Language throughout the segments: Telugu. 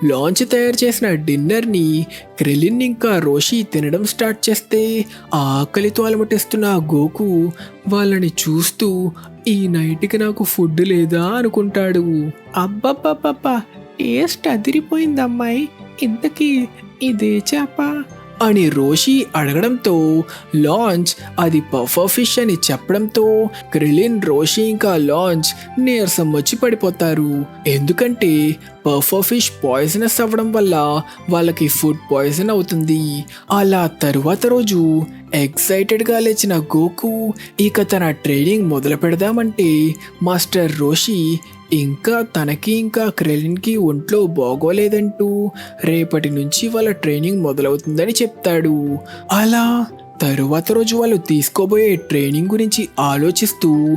లాంచ్ తయారు చేసిన డిన్నర్ని క్రిలిన్ ఇంకా రోషి తినడం స్టార్ట్ చేస్తే ఆకలితో అలమటిస్తున్న గోకు వాళ్ళని చూస్తూ ఈ నైట్కి నాకు ఫుడ్ లేదా అనుకుంటాడు. అబ్బబ్బబ్బబ్బా, టేస్ట్ అదిరిపోయింది అమ్మాయి, ఇంతకీ ఇదే చేప అని రోషి అడగడంతో లాంచ్ అది పఫర్ ఫిష్ అని చెప్పడంతో క్రిలిన్, రోషి ఇంకా లాంచ్ నీరసం వచ్చి పడిపోతారు. ఎందుకంటే పఫర్ ఫిష్ పాయిజనస్ అవ్వడం వల్ల వాళ్ళకి ఫుడ్ పాయిజన్ అవుతుంది. అలా తరువాత రోజు ఎక్సైటెడ్గా లేచిన గోకు ఇక తన ట్రైనింగ్ మొదలు పెడదామంటే మాస్టర్ రోషి ఇంకా తనకి ఇంకా క్రెలిన్కి ఒంట్లో బాగోలేదంటూ రేపటి నుంచి వాళ్ళ ట్రైనింగ్ మొదలవుతుందని చెప్తాడు. అలా తరువాత రోజు వాళ్ళు తీసుకోబోయే ట్రైనింగ్ గురించి ఆలోచిస్తూ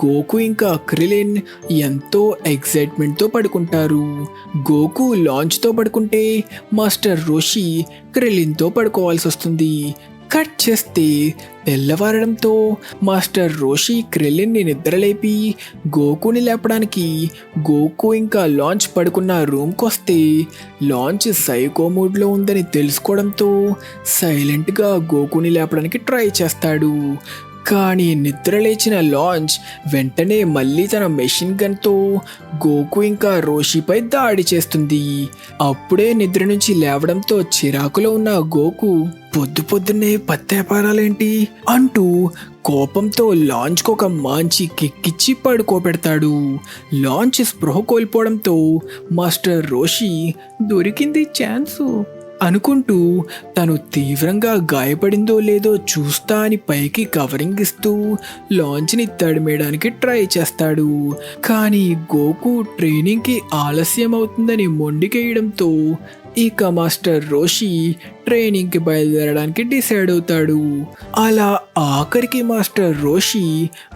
గోకు ఇంకా క్రిలిన్ ఎంతో ఎక్సైట్మెంట్తో పడుకుంటారు. గోకు లాంచ్తో పడుకుంటే మాస్టర్ రోషి క్రిలిన్తో పడుకోవాల్సి వస్తుంది. కట్ చేస్తే తెల్లవారడంతో మాస్టర్ రోషి క్రిలిన్ని నిద్రలేపి గోకుని లేపడానికి గోకు ఇంకా లాంచ్ పడుకున్న రూమ్కి వస్తే లాంచ్ సైకో మూడ్లో ఉందని తెలుసుకోవడంతో సైలెంట్గా గోకుని లేపడానికి ట్రై చేస్తాడు. కానీ నిద్ర లేచిన లాంచ్ వెంటనే మళ్ళీ తన మెషిన్ గన్తో గోకు ఇంకా రోషిపై దాడి చేస్తుంది. అప్పుడే నిద్ర నుంచి లేవడంతో చిరాకులో ఉన్న గోకు పొద్దున్నే పత్తేపారాలేంటి అంటూ కోపంతో లాంచ్కు ఒక మంచి కిక్కిచ్చి పడుకోబెడతాడు. లాంచ్ స్పృహ కోల్పోవడంతో మాస్టర్ రోషి దొరికింది ఛాన్సు అనుకుంటూ తను తీవ్రంగా గాయపడిందో లేదో చూస్తా అని పైకి కవరింగ్ ఇస్తూ లాంచ్ని తడిమేయడానికి ట్రై చేస్తాడు. కానీ గోకు ట్రైనింగ్కి ఆలస్యం అవుతుందని మొండికేయడంతో ఇక మాస్టర్ రోషి ట్రైనింగ్కి బయలుదేరడానికి డిసైడ్ అవుతాడు. అలా ఆఖరికి మాస్టర్ రోషి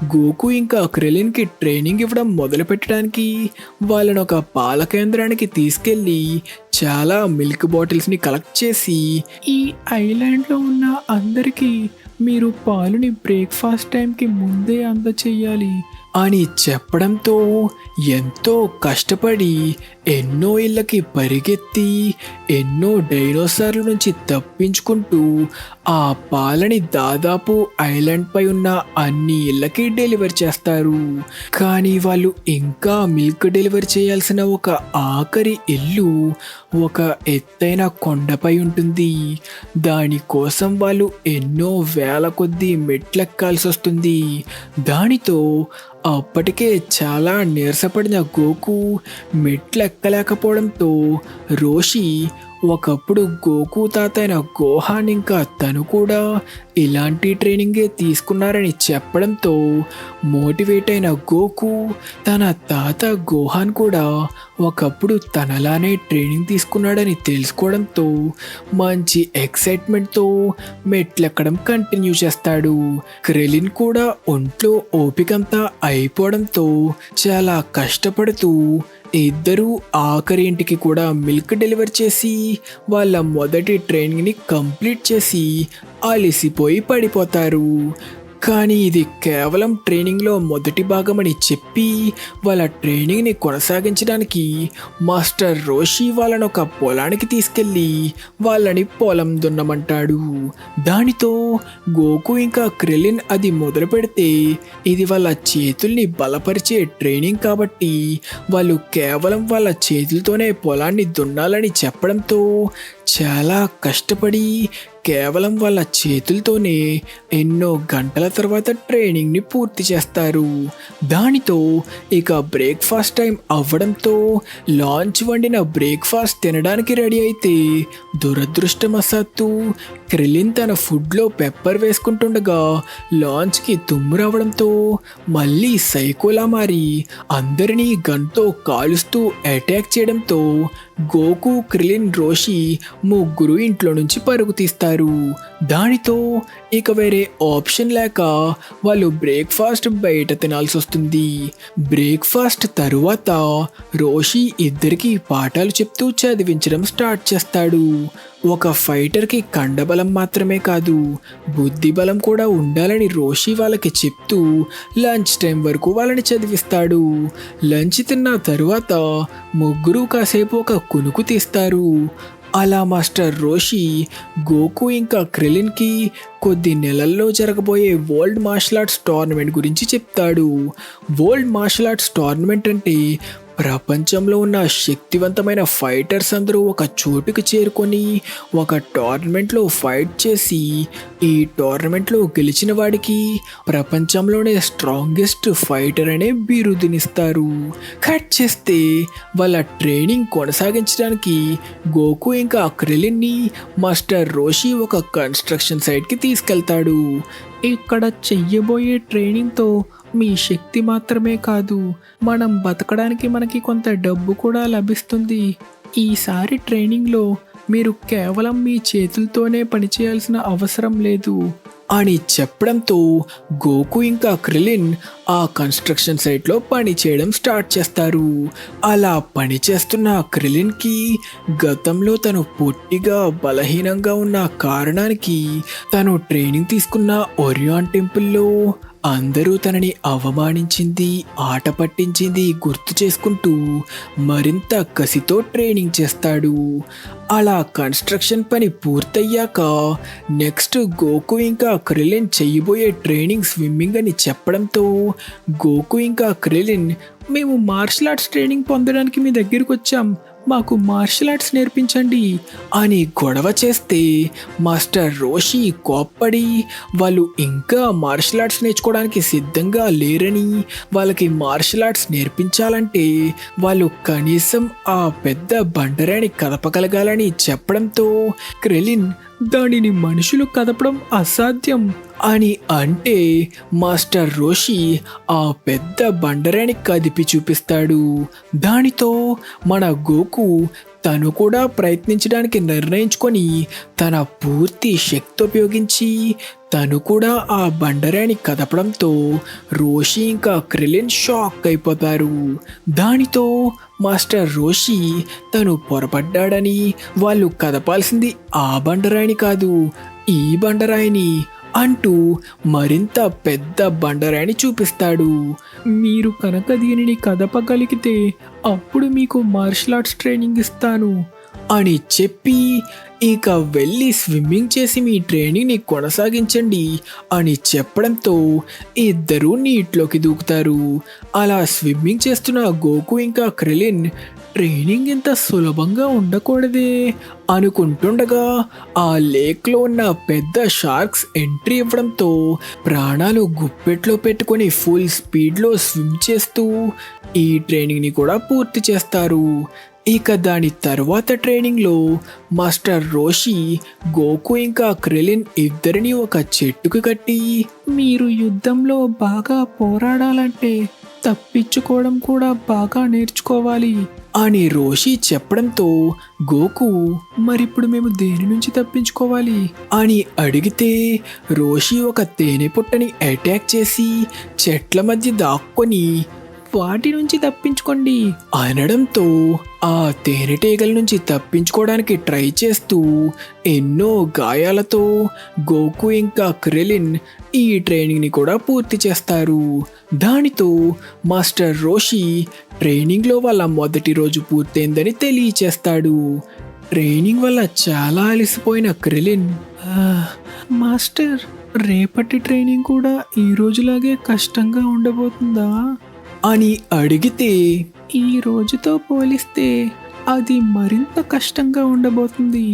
గోకు ఇంకా క్రెలిన్కి ట్రైనింగ్ ఇవ్వడం మొదలు పెట్టడానికి వాళ్ళని ఒక పాల కేంద్రానికి తీసుకెళ్ళి చాలా మిల్క్ బాటిల్స్ని కలెక్ట్ చేసి ఈ ఐలాండ్లో ఉన్న అందరికీ మీరు పాలుని బ్రేక్ఫాస్ట్ టైంకి ముందే అందచేయాలి అని చెప్పడంతో ఎంతో కష్టపడి ఎన్నో ఇళ్ళకి పరిగెత్తి ఎన్నో డైనోసార్ల నుంచి తప్పించుకుంటూ ఆ పాలని దాదాపు ఐలాండ్ పై ఉన్న అన్ని ఇళ్ళకి డెలివరీ చేస్తారు. కానీ వాళ్ళు ఇంకా మిల్క్ డెలివరీ చేయాల్సిన ఒక ఆఖరి ఇల్లు ఒక ఎత్తైన కొండపై ఉంటుంది. దానికోసం వాళ్ళు ఎన్నో వేల కొద్దీ మెట్లెక్కాల్సి వస్తుంది. దానితో అప్పటికే చాలా నీరసపడిన గోకు మెట్లెక్కలేకపోవడంతో రోషి ఒకప్పుడు గోకు తాతైన గోహాన్ ఇంకా తను కూడా ఇలాంటి ట్రైనింగే తీసుకున్నారని చెప్పడంతో మోటివేట్ అయిన గోకు తన తాత గోహాన్ కూడా ఒకప్పుడు తనలానే ట్రైనింగ్ తీసుకున్నాడని తెలుసుకోవడంతో మంచి ఎక్సైట్మెంట్తో మెట్లెక్కడం కంటిన్యూ చేస్తాడు. క్రెలిన్ కూడా ఒంట్లో ఓపికంతా అయిపోవడంతో చాలా కష్టపడుతూ ఇద్దరూ ఆఖరి ఇంటికి కూడా మిల్క్ డెలివరీ చేసి వాళ్ళ మొదటి ట్రైనింగ్ని కంప్లీట్ చేసి అలసిపోయి పడిపోతారు. కానీ ఇది కేవలం ట్రైనింగ్లో మొదటి భాగమని చెప్పి వాళ్ళ ట్రైనింగ్ని కొనసాగించడానికి మాస్టర్ రోషి వాళ్ళని ఒక పొలానికి తీసుకెళ్ళి వాళ్ళని పొలం దున్నమంటాడు. దానితో గోకు ఇంకా క్రెలిన్ అది మొదలు పెడితే ఇది వాళ్ళ చేతుల్ని బలపరిచే ట్రైనింగ్ కాబట్టి వాళ్ళు కేవలం వాళ్ళ చేతులతోనే పొలాన్ని దున్నాలని చెప్పడంతో చాలా కష్టపడి కేవలం వాళ్ళ చేతులతోనే ఎన్నో గంటల తర్వాత ట్రైనింగ్ని పూర్తి చేస్తారు. దానితో ఇక బ్రేక్ఫాస్ట్ టైం అవ్వడంతో లాంచ్ వండిన బ్రేక్ఫాస్ట్ తినడానికి రెడీ అయితే దురదృష్టవశాత్తు క్రెలిన్ తన ఫుడ్లో పెప్పర్ వేసుకుంటుండగా లాంచ్కి తుమ్ము రావడంతో మళ్ళీ సైకోలా మారి అందరినీ గన్తో కాలుస్తూ అటాక్ చేయడంతో గోకు, క్రెలిన్, రోషి ముగ్గురు ఇంట్లో నుంచి పరుగు తీస్తారు. దానితో ఇక వేరే ఆప్షన్ లేక వాళ్ళు బ్రేక్ఫాస్ట్ బయట తినాల్సి వస్తుంది. బ్రేక్ఫాస్ట్ తరువాత రోషి ఇద్దరికి పాఠాలు చెప్తూ చదివించడం స్టార్ట్ చేస్తాడు. ఒక ఫైటర్కి కండబలం మాత్రమే కాదు, బుద్ధి బలం కూడా ఉండాలని రోషి వాళ్ళకి చెప్తూ లంచ్ టైం వరకు వాళ్ళని చదివిస్తాడు. లంచ్ తిన్న తరువాత ముగ్గురు కాసేపు ఒక కునుకు తీస్తారు. అలా మాస్టర్ రోషి గోకు ఇంకా క్రిలిన్కి కొద్ది నెలల్లో జరగబోయే వరల్డ్ మార్షల్ ఆర్ట్స్ టోర్నమెంట్ గురించి చెప్తాడు. వరల్డ్ మార్షల్ ఆర్ట్స్ టోర్నమెంట్ అంటే ప్రపంచంలో ఉన్న శక్తివంతమైన ఫైటర్స్ అందరూ ఒక చోటుకు చేరుకొని ఒక టోర్నమెంట్లో ఫైట్ చేసి ఈ టోర్నమెంట్లో గెలిచిన వాడికి ప్రపంచంలోనే స్ట్రాంగెస్ట్ ఫైటర్ అనే బిరుదునిస్తారు. కట్ చేస్తే వాళ్ళ ట్రైనింగ్ కొనసాగించడానికి గోకు ఇంకా క్రిలిన్ని మాస్టర్ రోషి ఒక కన్స్ట్రక్షన్ సైట్కి తీసుకెళ్తాడు. ఇక్కడ చెయ్యబోయే ట్రైనింగ్తో మీ శక్తి మాత్రమే కాదు, మనం బతకడానికి మనకి కొంత డబ్బు కూడా లభిస్తుంది. ఈసారి ట్రైనింగ్లో మీరు కేవలం మీ చేతులతోనే పనిచేయాల్సిన అవసరం లేదు అని చెప్పడంతో గోకు ఇంకా క్రిలిన్ ఆ కన్స్ట్రక్షన్ సైట్లో పని చేయడం స్టార్ట్ చేస్తారు. అలా పని చేస్తున్న క్రిలిన్కి గతంలో తను పొట్టిగా బలహీనంగా ఉన్న కారణానికి తను ట్రైనింగ్ తీసుకున్న ఒరియాన్ టెంపుల్లో అందరూ తనని అవమానించింది, ఆట పట్టించింది గుర్తు చేసుకుంటూ మరింత కసితో ట్రైనింగ్ చేస్తాడు. అలా కన్స్ట్రక్షన్ పని పూర్తయ్యాక నెక్స్ట్ గోకు ఇంకా క్రిలిన్ చెయ్యబోయే ట్రైనింగ్ స్విమ్మింగ్ అని చెప్పడంతో గోకు ఇంకా క్రిలిన్, మేము మార్షల్ ఆర్ట్స్ ట్రైనింగ్ పొందడానికి మీ దగ్గరికి వచ్చాం, మాకు మార్షల్ ఆర్ట్స్ నేర్పించండి అని గొడవ చేస్తే మాస్టర్ రోషి కోప్పడి వాళ్ళు ఇంకా మార్షల్ ఆర్ట్స్ నేర్చుకోవడానికి సిద్ధంగా లేరని, వాళ్ళకి మార్షల్ ఆర్ట్స్ నేర్పించాలంటే వాళ్ళు కనీసం ఆ పెద్ద బండరాన్ని కదపగలగాలని చెప్పడంతో క్రెలిన్, దానిని మనుషులు కదపడం అసాధ్యం అని అంటే మాస్టర్ రోషి ఆ పెద్ద బండరాన్ని కదిపి చూపిస్తాడు. దానితో మన గోకు తను కూడా ప్రయత్నించడానికి నిర్ణయించుకొని తన పూర్తి శక్తి ఉపయోగించి తను కూడా ఆ బండరాన్ని కదపడంతో రోషి ఇంకా క్రిలిన్ షాక్ అయిపోతారు. దానితో మాస్టర్ రోషి తను పొరపడ్డాడని, వాళ్ళు కదపాల్సింది ఆ బండరాయిని కాదు ఈ బండరాయిని అంటూ మరింత పెద్ద బండరాయిని చూపిస్తాడు. మీరు కనుక దీనిని కదపగలిగితే అప్పుడు మీకు మార్షల్ ఆర్ట్స్ ట్రైనింగ్ ఇస్తాను అని చెప్పి ఇక వెళ్ళి స్విమ్మింగ్ చేసి మీ ట్రైనింగ్ని కొనసాగించండి అని చెప్పడంతో ఇద్దరూ నీటిలోకి దూకుతారు. అలా స్విమ్మింగ్ చేస్తున్న గోకు ఇంకా క్రిలిన్, ట్రైనింగ్ ఇంత సులభంగా ఉండకూడదే అనుకుంటుండగా ఆ లేక్లో ఉన్న పెద్ద షార్క్స్ ఎంట్రీ ఇవ్వడంతో ప్రాణాలు గుప్పెట్లో పెట్టుకొని ఫుల్ స్పీడ్లో స్విమ్ చేస్తూ ఈ ట్రైనింగ్ని కూడా పూర్తి చేస్తారు. ఇక దాని తర్వాత ట్రైనింగ్లో మాస్టర్ రోషి గోకు ఇంకా క్రిలిన్ ఇద్దరిని ఒక చెట్టుకు కట్టి, మీరు యుద్ధంలో బాగా పోరాడాలంటే తప్పించుకోవడం కూడా బాగా నేర్చుకోవాలి అని రోషి చెప్పడంతో గోకు, మరిప్పుడు మేము దేని నుంచి తప్పించుకోవాలి అని అడిగితే రోషి ఒక తేనె పుట్టని అటాక్ చేసి చెట్ల మధ్య దాక్కొని వాటి నుంచి తప్పించుకోండి అనడంతో ఆ తేనెటీగల నుంచి తప్పించుకోవడానికి ట్రై చేస్తూ ఎన్నో గాయాలతో గోకు ఇంకా క్రిలిన్ ఈ ట్రైనింగ్ని కూడా పూర్తి చేస్తారు. దానితో మాస్టర్ రోషి ట్రైనింగ్లో వాళ్ళ మొదటి రోజు పూర్తయిందని తెలియచేస్తాడు. ట్రైనింగ్ వల్ల చాలా అలసిపోయిన క్రిలిన్, మాస్టర్ రేపటి ట్రైనింగ్ కూడా ఈ రోజులాగే కష్టంగా ఉండబోతుందా అని అడిగితే, ఈ రోజుతో పోలిస్తే అది మరింత కష్టంగా ఉండబోతుంది,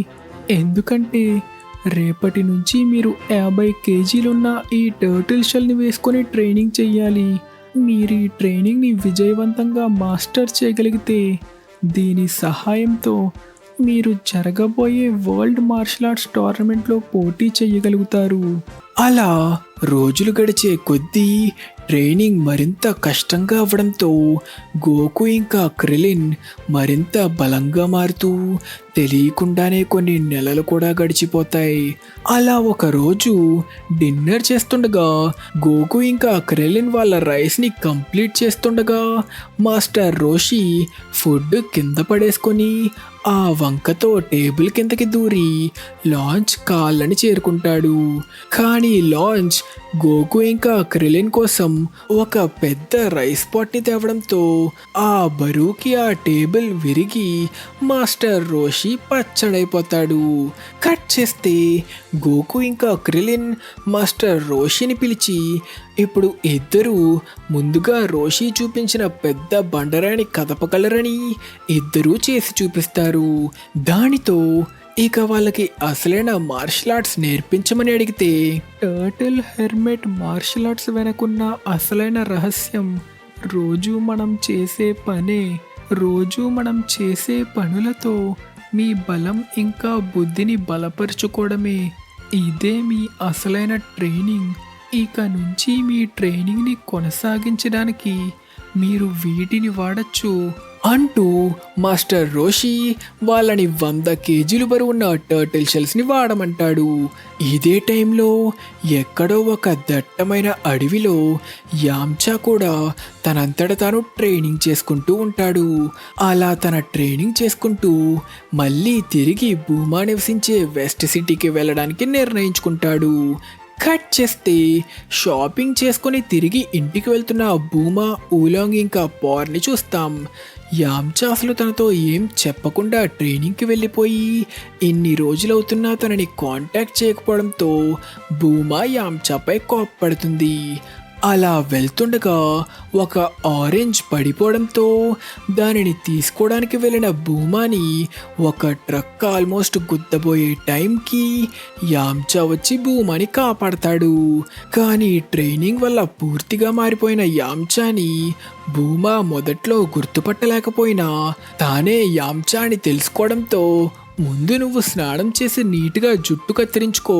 ఎందుకంటే రేపటి నుంచి మీరు 50 కేజీలున్న ఈ టర్టిల్ షెల్ని వేసుకొని ట్రైనింగ్ చెయ్యాలి. మీరు ఈ ట్రైనింగ్ని విజయవంతంగా మాస్టర్ చేయగలిగితే దీని సహాయంతో మీరు జరగబోయే వరల్డ్ మార్షల్ ఆర్ట్స్ టోర్నమెంట్లో పోటీ చేయగలుగుతారు. అలా రోజులు గడిచే కొద్దీ ట్రైనింగ్ మరింత కష్టంగా అవ్వడంతో గోకు ఇంకా క్రిలిన్ మరింత బలంగా మారుతూ తెలియకుండానే కొన్ని నెలలు కూడా గడిచిపోతాయి. అలా ఒక రోజు డిన్నర్ చేస్తుండగా గోకు ఇంకా క్రెలిన్ వాళ్ళ రైస్ని కంప్లీట్ చేస్తుండగా మాస్టర్ రోషి ఫుడ్ కింద పడేసుకొని ఆ వంకతో టేబుల్ కిందకి దూరి లాంచ్ కాళ్ళని చేరుకుంటాడు. కానీ లాంచ్ గోకు ఇంకా క్రెలిన్ కోసం ఒక పెద్ద రైస్ పాట్ని తేవడంతో ఆ బరువుకి ఆ టేబుల్ విరిగి మాస్టర్ రోషి పచ్చడైపోతాడు. కట్ చేస్తే గోకు ఇంకా క్రెలిన్ మాస్టర్ రోషిని పిలిచి ఇప్పుడు ఇద్దరు ముందుగా రోషి చూపించిన పెద్ద బండరాని కదపగలరని ఇద్దరూ చేసి చూపిస్తారు. దానితో ఇక వాళ్ళకి అసలైన మార్షల్ ఆర్ట్స్ నేర్పించమని అడిగితే టర్టిల్ హెర్మెట్ మార్షల్ ఆర్ట్స్ వెనకున్న అసలైన రహస్యం రోజు మనం చేసే పనులతో మీ బలం ఇంకా బుద్ధిని బలపరుచుకోవడమే. ఇదే మీ అసలైన ట్రైనింగ్. ఇక నుంచి మీ ట్రైనింగ్ని కొనసాగించడానికి మీరు వీటిని వాడచ్చు అంటూ మాస్టర్ రోషి వాళ్ళని 100 కేజీలు బరువున్న టర్టిల్ షెల్స్ని వాడమంటాడు. ఇదే టైంలో ఎక్కడో ఒక దట్టమైన అడవిలో యాంచా కూడా తనంతట తాను ట్రైనింగ్ చేసుకుంటూ ఉంటాడు. అలా తన ట్రైనింగ్ చేసుకుంటూ మళ్ళీ తిరిగి భూమా నివసించే వెస్ట్ సిటీకి వెళ్ళడానికి నిర్ణయించుకుంటాడు. కట్ చేస్తే షాపింగ్ చేసుకుని తిరిగి ఇంటికి వెళ్తున్న భూమా, ఊలాంగ్ ఇంకా పార్ని చూస్తాం. యాంచా అసలు తనతో ఏం చెప్పకుండా ట్రైనింగ్కి వెళ్ళిపోయి ఇన్ని రోజులవుతున్నా తనని కాంటాక్ట్ చేయకపోవడంతో భూమా యాంచాపై కోప్పడుతుంది. అలా వెళ్తుండగా ఒక ఆరెంజ్ పడిపోవడంతో దానిని తీసుకోవడానికి వెళ్ళిన భూమాని ఒక ట్రక్ ఆల్మోస్ట్ గుద్దబోయే టైంకి యాంచా వచ్చి భూమాని కాపాడతాడు. కానీ ట్రైనింగ్ వల్ల పూర్తిగా మారిపోయిన యాంచాని భూమా మొదట్లో గుర్తుపట్టలేకపోయినా తానే యాంచాని తెలుసుకోవడంతో ముందు నువ్వు స్నానం చేసి నీట్గా జుట్టు కత్తిరించుకో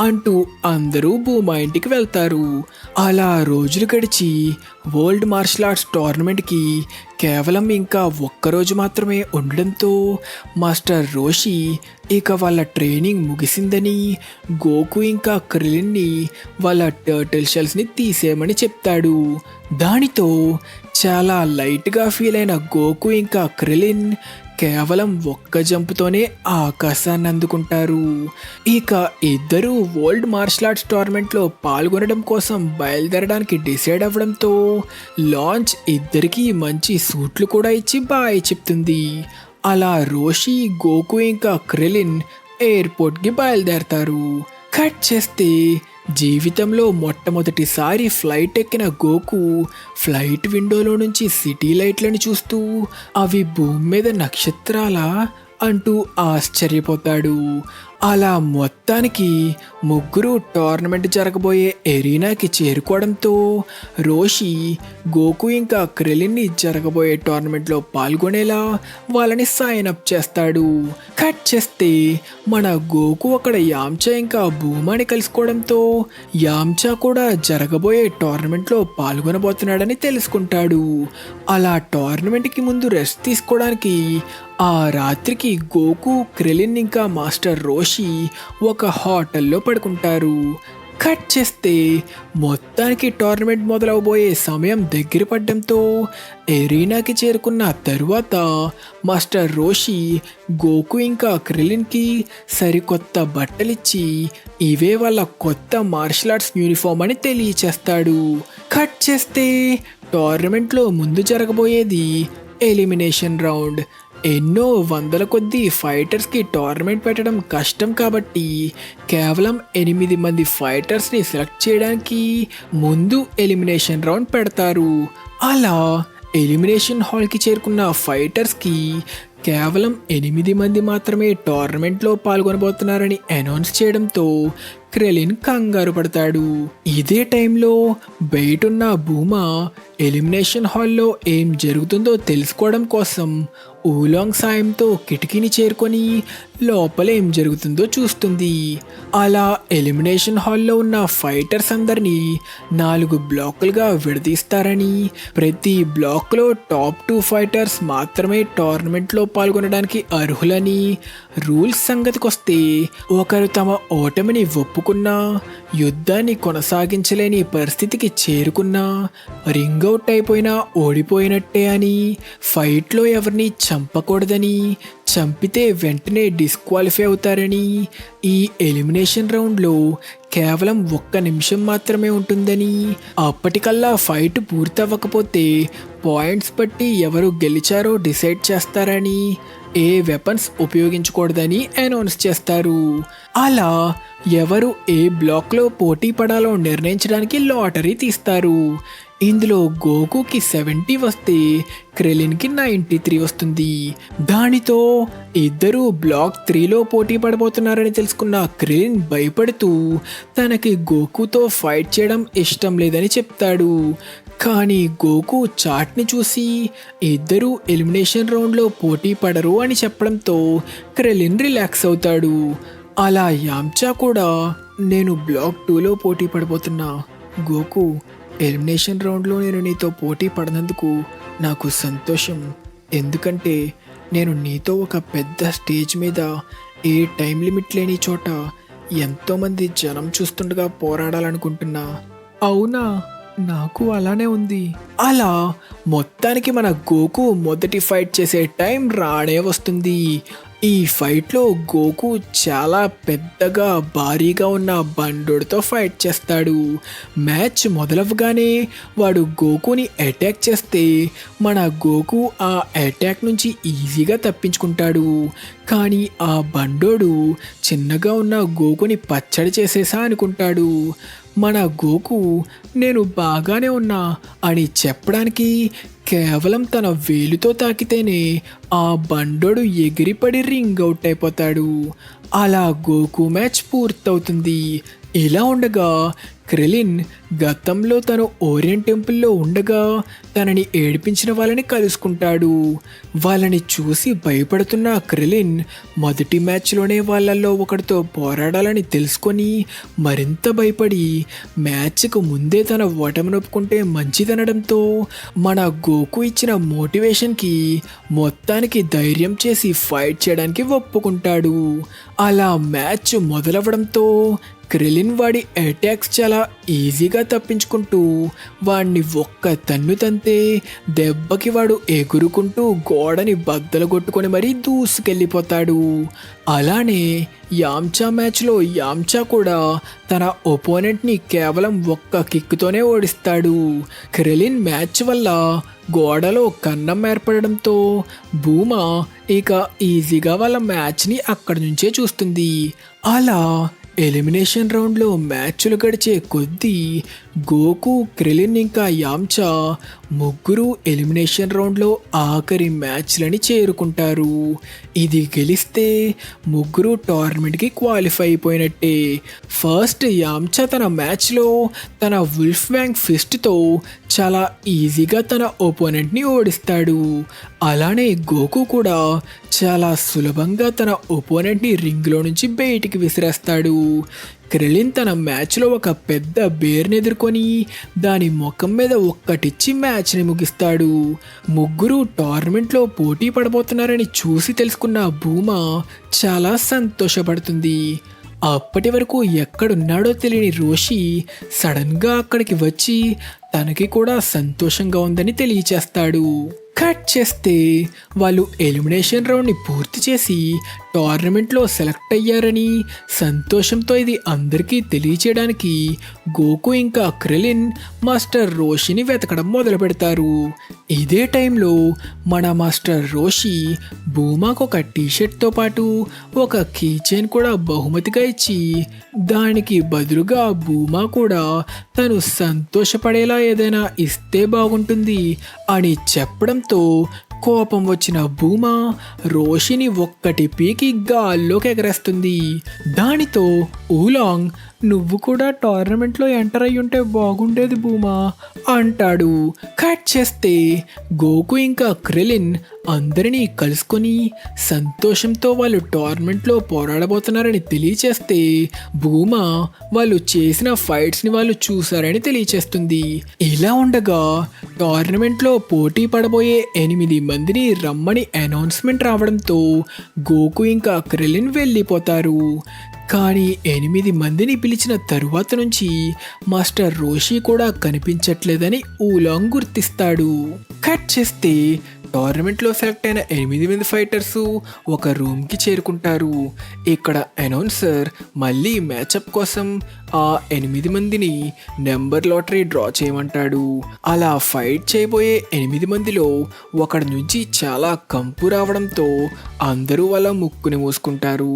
అంటూ అందరూ భూమా ఇంటికి వెళ్తారు. అలా రోజులు గడిచి వరల్డ్ మార్షల్ ఆర్ట్స్ టోర్నమెంట్కి కేవలం ఇంకా ఒక్కరోజు మాత్రమే ఉండడంతో మాస్టర్ రోషి ఇక వాళ్ళ ట్రైనింగ్ ముగిసిందని గోకు ఇంకా క్రిలిన్ని వాళ్ళ టర్టిల్ షెల్స్ని తీసేయమని చెప్తాడు. దానితో చాలా లైట్గా ఫీల్ అయిన గోకు ఇంకా క్రిలిన్ కేవలం ఒక్క జంపుతోనే ఆకాశాన్ని అందుకుంటారు. ఇక ఇద్దరు వరల్డ్ మార్షల్ ఆర్ట్స్ టోర్నమెంట్లో పాల్గొనడం కోసం బయలుదేరడానికి డిసైడ్ అవ్వడంతో లాంచ్ ఇద్దరికి మంచి సూట్లు కూడా ఇచ్చి బాయ్ చెప్తుంది. అలా రోషి, గోకు ఇంకా క్రెలిన్ ఎయిర్పోర్ట్కి బయలుదేరతారు. కట్ చేస్తే జీవితంలో మొట్టమొదటిసారి ఫ్లైట్ ఎక్కిన గోకు ఫ్లైట్ విండోలో నుంచి సిటీ లైట్లను చూస్తూ అవి భూమి మీద నక్షత్రాలా అంటూ ఆశ్చర్యపోతాడు. అలా మొత్తానికి ముగ్గురు టోర్నమెంట్ జరగబోయే ఎరీనాకి చేరుకోవడంతో రోషి, గోకు ఇంకా క్రెలిన్ని జరగబోయే టోర్నమెంట్లో పాల్గొనేలా వాళ్ళని సైన్ అప్ చేస్తాడు. కట్ చేస్తే మన గోకు అక్కడ యాంచా ఇంకా భూమాని కలుసుకోవడంతో యాంచా కూడా జరగబోయే టోర్నమెంట్లో పాల్గొనబోతున్నాడని తెలుసుకుంటాడు. అలా టోర్నమెంట్కి ముందు రెస్ట్ తీసుకోవడానికి ఆ రాత్రికి గోకు, క్రెలిన్ ఇంకా మాస్టర్ రోషి ఒక హోటల్లో పడుకుంటారు. కట్ చేస్తే మొత్తానికి టోర్నమెంట్ మొదలవబోయే సమయం దగ్గర పడడంతో ఎరీనాకి చేరుకున్న తరువాత మాస్టర్ రోషి గోకు ఇంకా క్రెలిన్కి సరికొత్త బట్టలిచ్చి ఇవే వాళ్ళ కొత్త మార్షల్ ఆర్ట్స్ యూనిఫామ్ అని తెలియచేస్తాడు. కట్ చేస్తే టోర్నమెంట్లో ముందు జరగబోయేది ఎలిమినేషన్ రౌండ్. ఎన్నో వందల కొద్ది ఫైటర్స్కి టోర్నమెంట్ పెట్టడం కష్టం కాబట్టి కేవలం 8 మంది ఫైటర్స్ని సెలెక్ట్ చేయడానికి ముందు ఎలిమినేషన్ రౌండ్ పెడతారు. అలా ఎలిమినేషన్ హాల్కి చేరుకున్న ఫైటర్స్కి కేవలం 8 మంది మాత్రమే టోర్నమెంట్లో పాల్గొనబోతున్నారని అనౌన్స్ చేయడంతో క్రెలిన్ కంగారు పడతాడు. ఇదే టైంలో బయటున్న భూమా ఎలిమినేషన్ హాల్లో ఏం జరుగుతుందో తెలుసుకోవడం కోసం ఊలాంగ్ సాయంతో కిటికీని చేరుకొని లోపల ఏం జరుగుతుందో చూస్తుంది. అలా ఎలిమినేషన్ హాల్లో ఉన్న ఫైటర్స్ అందరినీ 4 బ్లాకులుగా విడదీస్తారని, ప్రతి బ్లాక్లో టాప్ 2 ఫైటర్స్ మాత్రమే టోర్నమెంట్లో పాల్గొనడానికి అర్హులని, రూల్స్ సంగతికొస్తే ఒకరు తమ ఓటమిని ఒప్పుకున్నా, యుద్ధాన్ని కొనసాగించలేని పరిస్థితికి చేరుకున్నా, రింగ్ అవుట్ అయిపోయినా ఓడిపోయినట్టే అని, ఫైట్లో ఎవరిని చంపకూడదని, చంపితే వెంటనే డిస్క్వాలిఫై అవుతారని, ఈ ఎలిమినేషన్ రౌండ్లో కేవలం 1 నిమిషం మాత్రమే ఉంటుందని, అప్పటికల్లా ఫైట్ పూర్తవ్వకపోతే పాయింట్స్ బట్టి ఎవరు గెలిచారో డిసైడ్ చేస్తారని, ఏ వెపన్స్ ఉపయోగించకూడదని అనౌన్స్ చేస్తారు. అలా ఎవరు ఏ బ్లాక్లో పోటీ పడాలో నిర్ణయించడానికి లాటరీ తీస్తారు. ఇందులో గోకుకి 70 వస్తే క్రెలిన్కి 93 వస్తుంది. దానితో ఇద్దరు బ్లాక్ 3లో పోటీ పడబోతున్నారని తెలుసుకున్న క్రెలిన్ భయపడుతూ తనకి గోకుతో ఫైట్ చేయడం ఇష్టం లేదని చెప్తాడు. కానీ గోకు చాట్ని చూసి ఇద్దరు ఎలిమినేషన్ రౌండ్లో పోటీ పడరు అని చెప్పడంతో క్రెలిన్ రిలాక్స్ అవుతాడు. అలా యాంచా కూడా నేను బ్లాక్ 2లో పోటీ పడబోతున్నా గోకు, ఎలిమినేషన్ రౌండ్లో నేను నీతో పోటీ పడినందుకు నాకు సంతోషం. ఎందుకంటే నేను నీతో ఒక పెద్ద స్టేజ్ మీద ఏ టైం లిమిట్ లేని చోట ఎంతోమంది జనం చూస్తుండగా పోరాడాలనుకుంటున్నా. అవునా, నాకు అలానే ఉంది. అలా మొత్తానికి మన గోకు మొదటి ఫైట్ చేసే టైం రానే వస్తుంది. ఈ ఫైట్లో గోకు చాలా పెద్దగా భారీగా ఉన్న బండోడితో ఫైట్ చేస్తాడు. మ్యాచ్ మొదలవగానే వాడు గోకుని అటాక్ చేస్తే మన గోకు ఆ అటాక్ నుంచి ఈజీగా తప్పించుకుంటాడు. కానీ ఆ బండోడు చిన్నగా ఉన్న గోకుని పచ్చడి చేసేసా అనుకుంటాడు. మన గోకు నేను బాగానే ఉన్నా అని చెప్పడానికి కేవలం తన వేలుతో తాకితేనే ఆ బండోడు ఎగిరిపడి రింగ్ అవుట్ అయిపోతాడు. అలా గోకు మ్యాచ్ పూర్తవుతుంది. ఇలా ఉండగా క్రెలిన్ గతంలో తను ఓరియంట్ టెంపుల్లో ఉండగా తనని ఏడిపించిన వాళ్ళని కలుసుకుంటాడు. వాళ్ళని చూసి భయపడుతున్న క్రెలిన్ మొదటి మ్యాచ్లోనే వాళ్ళల్లో ఒకరితో పోరాడాలని తెలుసుకొని మరింత భయపడి మ్యాచ్కు ముందే తన ఓటమిని ఒప్పుకుంటే మంచిదనడంతో మన గోకు ఇచ్చిన మోటివేషన్కి మొత్తానికి ధైర్యం చేసి ఫైట్ చేయడానికి ఒప్పుకుంటాడు. అలా మ్యాచ్ మొదలవడంతో క్రెలిన్ వాడి అటాక్స్ చాలా ఈజీగా తప్పించుకుంటూ వాడిని ఒక్క తన్ను తంతే దెబ్బకి వాడు ఎగురుకుంటూ గోడని బద్దలు కొట్టుకొని మరీ దూసుకెళ్ళిపోతాడు. అలానే యాంచా మ్యాచ్లో యాంచా కూడా తన ఒపోనెంట్ని కేవలం ఒక్క కిక్తోనే ఓడిస్తాడు. క్రెలిన్ మ్యాచ్ వల్ల గోడలో కన్నం ఏర్పడడంతో భూమా ఇక ఈజీగా వాళ్ళ మ్యాచ్ని అక్కడి నుంచే చూస్తుంది. అలా ఎలిమినేషన్ రౌండ్లో మ్యాచ్లు గడిచే కొద్దీ గోకు, క్రెలిన్ ఇంకా యాంచా ముగ్గురు ఎలిమినేషన్ రౌండ్లో ఆఖరి మ్యాచ్లని చేరుకుంటారు. ఇది గెలిస్తే ముగ్గురు టోర్నమెంట్కి క్వాలిఫై అయిపోయినట్టే. ఫస్ట్ యాంచా తన మ్యాచ్లో తన వుల్ఫ్ వ్యాంగ్ ఫిస్ట్తో చాలా ఈజీగా తన ఒపోనెంట్ని ఓడిస్తాడు. అలానే గోకు కూడా చాలా సులభంగా తన ఒపోనెంట్ని రింగ్లో నుంచి బయటికి విసిరేస్తాడు. క్రెలిన్ తన మ్యాచ్లో ఒక పెద్ద బేర్ని ఎదుర్కొని దాని ముఖం మీద ఒక్కటిచ్చి మ్యాచ్ని ముగిస్తాడు. ముగ్గురు టోర్నమెంట్లో పోటీ పడబోతున్నారని చూసి తెలుసుకున్న భూమా చాలా సంతోషపడుతుంది. అప్పటి వరకు ఎక్కడున్నాడో తెలియని రోషి సడన్గా అక్కడికి వచ్చి తనకి కూడా సంతోషంగా ఉందని తెలియచేస్తాడు. కట్ చేస్తే వాళ్ళు ఎలిమినేషన్ రౌండ్ని పూర్తి చేసి టోర్నమెంట్లో సెలెక్ట్ అయ్యారని సంతోషంతో ఇది అందరికీ తెలియచేయడానికి గోకు ఇంకా క్రెలిన్ మాస్టర్ రోషిని వెతకడం మొదలు పెడతారు. ఇదే టైంలో మన మాస్టర్ రోషి భూమాకు ఒక టీషర్ట్తో పాటు ఒక కీ చైన్ కూడా బహుమతిగా ఇచ్చి దానికి బదులుగా భూమా కూడా తను సంతోషపడేలా ఏదైనా ఇస్తే బాగుంటుంది అని చెప్పడంతో కోపం వచ్చిన భూమా రోషిని ఒక్కటి పీకి గాల్లోకి ఎగరేస్తుంది. దానితో ఊలాంగ్ నువ్వు కూడా టోర్నమెంట్లో ఎంటర్ అయ్యి ఉంటే బాగుండేది భూమా అంటాడు. కట్ చేస్తే గోకు ఇంకా క్రెలిన్ అందరినీ కలుసుకొని సంతోషంతో వాళ్ళు టోర్నమెంట్లో పోరాడబోతున్నారని తెలియచేస్తే భూమా వాళ్ళు చేసిన ఫైట్స్ని వాళ్ళు చూసారని తెలియచేస్తుంది. ఇలా ఉండగా టోర్నమెంట్లో పోటీ పడబోయే 8 మందిని రమ్మని అనౌన్స్మెంట్ రావడంతో గోకు ఇంకా క్రెలిన్ వెళ్ళిపోతారు. కానీ 8 మందిని పిలిచిన తరువాత నుంచి మాస్టర్ రోషి కూడా కనిపించట్లేదని ఊలాంగ్ గుర్తిస్తాడు. కట్ చేస్తే టోర్నమెంట్లో సెలెక్ట్ అయిన 8 మంది ఫైటర్స్ ఒక రూమ్కి చేరుకుంటారు. ఇక్కడ అనౌన్సర్ మళ్ళీ మ్యాచప్ కోసం ఆ 8 మందిని నెంబర్ లాటరీ డ్రా చేయమంటాడు. అలా ఫైట్ చేయబోయే 8 మందిలో ఒకడి నుంచి చాలా కంపు రావడంతో అందరూ వాళ్ళ ముక్కుని మూసుకుంటారు.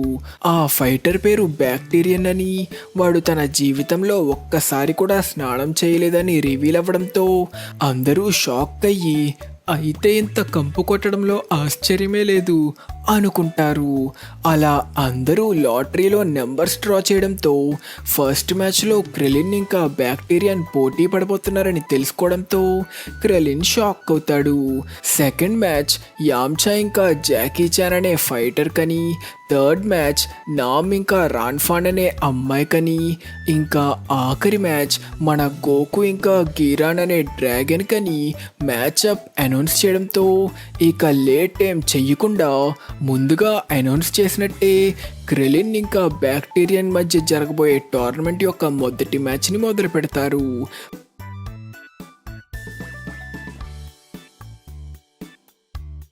ఆ ఫైటర్ పేరు బ్యాక్టీరియన్ అని, వాడు తన జీవితంలో ఒక్కసారి కూడా స్నానం చేయలేదని రివీల్ అవ్వడంతో అందరూ షాక్ అయ్యి అయితే ఇంత కంపు కొట్టడంలో ఆశ్చర్యమే లేదు అనుకుంటారు. అలా అందరూ లాటరీలో నెంబర్స్ డ్రా చేయడంతో ఫస్ట్ మ్యాచ్లో క్రెలిన్ ఇంకా బ్యాక్టీరియన్ పోటీ పడబోతున్నారని తెలుసుకోవడంతో క్రెలిన్ షాక్ అవుతాడు. సెకండ్ మ్యాచ్ యామ్చా ఇంకా జాకీ చాన్ అనే ఫైటర్ కని, థర్డ్ మ్యాచ్ నామ్ ఇంకా రాన్ఫాన్ అనే అమ్మాయి కని, ఇంకా ఆఖరి మ్యాచ్ మన గోకు ఇంకా గీరాన్ అనే డ్రాగన్ కని మ్యాచ్అప్ అనౌన్స్ చేయడంతో ఇక లేట్ టైం చెయ్యకుండా ముందుగా అనౌన్స్ చేసినట్టే క్రెలిన్ ఇంకా బ్యాక్టీరియన్ మధ్య జరగబోయే టోర్నమెంట్ యొక్క మొదటి మ్యాచ్ని మొదలు పెడతారు.